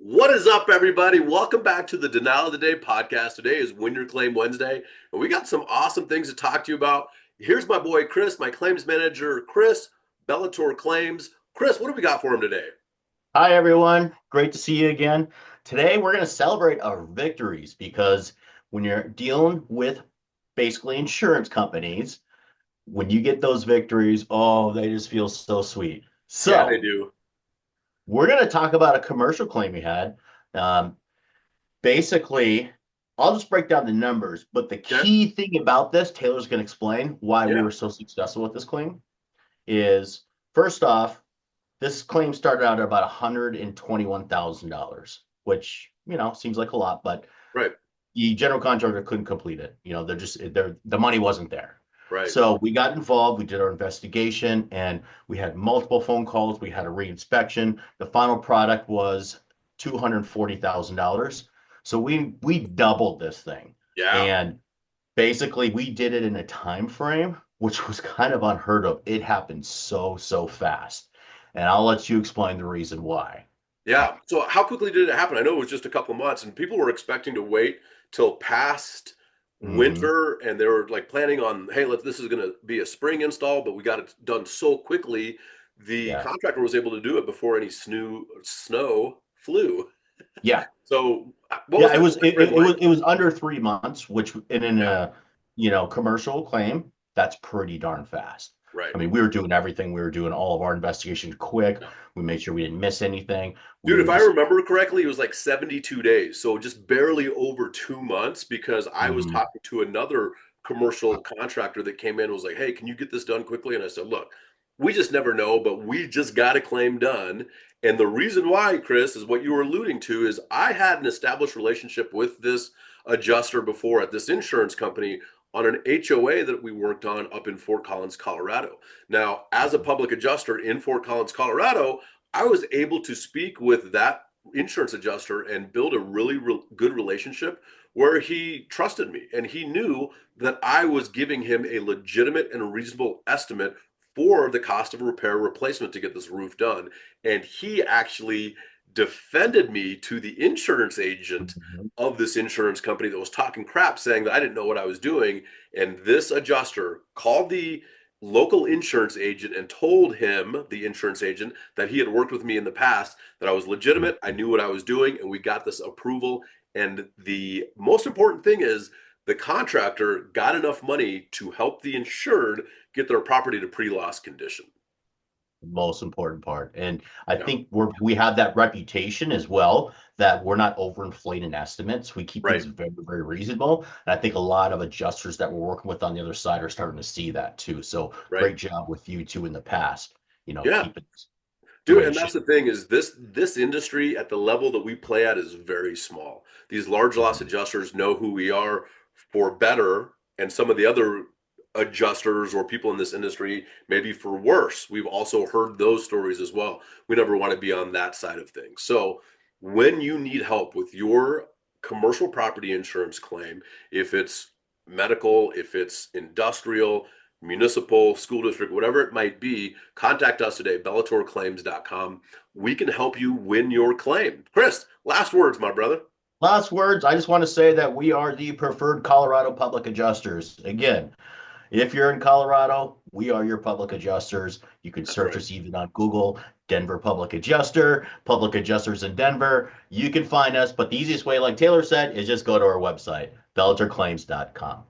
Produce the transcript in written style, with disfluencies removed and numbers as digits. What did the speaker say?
What is up, everybody? Welcome back to the Denial of the Day podcast. Today is Win Your Claim Wednesday, and we got some awesome things to talk to you about. Here's my boy Chris, my claims manager, Chris, Bellator Claims. Chris, what do we got for him today? Hi, everyone. Great to see you again. Today, we're going to celebrate our victories because when you're dealing with basically insurance companies, when you get those victories, oh, they just feel so sweet. Yeah, they So, do. we're going to talk about a commercial claim we had. Um, Basically, I'll just break down the numbers, but the Okay. key thing about this, Taylor's going to explain why we Yeah. were so successful with this claim, is first off, this claim started out at about $121,000, which, seems like a lot, but Right. the general contractor couldn't complete it. The money wasn't there. Right. So we got involved, we did our investigation, and we had multiple phone calls. We had a reinspection. The final product was $240,000. So we doubled this thing. Yeah. And basically we did it in a time frame which was kind of unheard of. It happened so fast, and I'll let you explain the reason why. Yeah. So how quickly did it happen? I know it was just a couple months, and people were expecting to wait till past Hmm. winter, and they were like planning on, hey, this is going to be a spring install, but we got it done so quickly. The Yeah, contractor was able to do it before any snow flew. yeah, So, what was yeah. It that was time it, frame it like? was it was under 3 months, which in Yeah. a commercial claim, that's pretty darn fast. Right. I mean, we were doing everything. We were doing all of our investigation quick. Yeah. We made sure we didn't miss anything. We Dude, were if I just remember correctly, it was like 72 days. So just barely over 2 months because I was Mhm. talking to another commercial contractor that came in and was like, hey, can you get this done quickly? And I said, look, we just never know, but we just got a claim done. And the reason why, Chris, is what you were alluding to is I had an established relationship with this adjuster before at this insurance company on an HOA that we worked on up in Fort Collins, Colorado. Now, as a public adjuster in Fort Collins, Colorado, I was able to speak with that insurance adjuster and build a really good relationship where he trusted me and he knew that I was giving him a legitimate and reasonable estimate for the cost of a repair replacement to get this roof done. And he actually defended me to the insurance agent Mhm. of this insurance company that was talking crap, saying that I didn't know what I was doing. And this adjuster called the local insurance agent and told him, the insurance agent, that he had worked with me in the past, that I was legitimate, I knew what I was doing, and we got this approval. And the most important thing is the contractor got enough money to help the insured get their property to pre-loss condition. Most important part. And I Yeah. think we have that reputation as well that we're not overinflating estimates. We keep Right. things very reasonable. And I think a lot of adjusters that we're working with on the other side are starting to see that too. So Right. great job with you two in the past, Yeah. keeping the Dude, way it and should. that's the thing is this industry at the level that we play at is very small. These large loss Mhm. adjusters know who we are for better, and some of the other adjusters or people in this industry maybe for worse. We've also heard those stories as well. We never want to be on that side of things. So when you need help with your commercial property insurance claim, if it's medical, if it's industrial, municipal, school district, whatever it might be, contact us today, bellatorclaims.com. We can help you win your claim. Chris, last words, my brother. Last words, I just want to say that we are the preferred Colorado public adjusters. Again, if you're in Colorado, we are your public adjusters. You can That's search right. us even on Google, Denver Public Adjuster, Public Adjusters in Denver. You can find us, but the easiest way, like Taylor said, is just go to our website, bellatorclaims.com.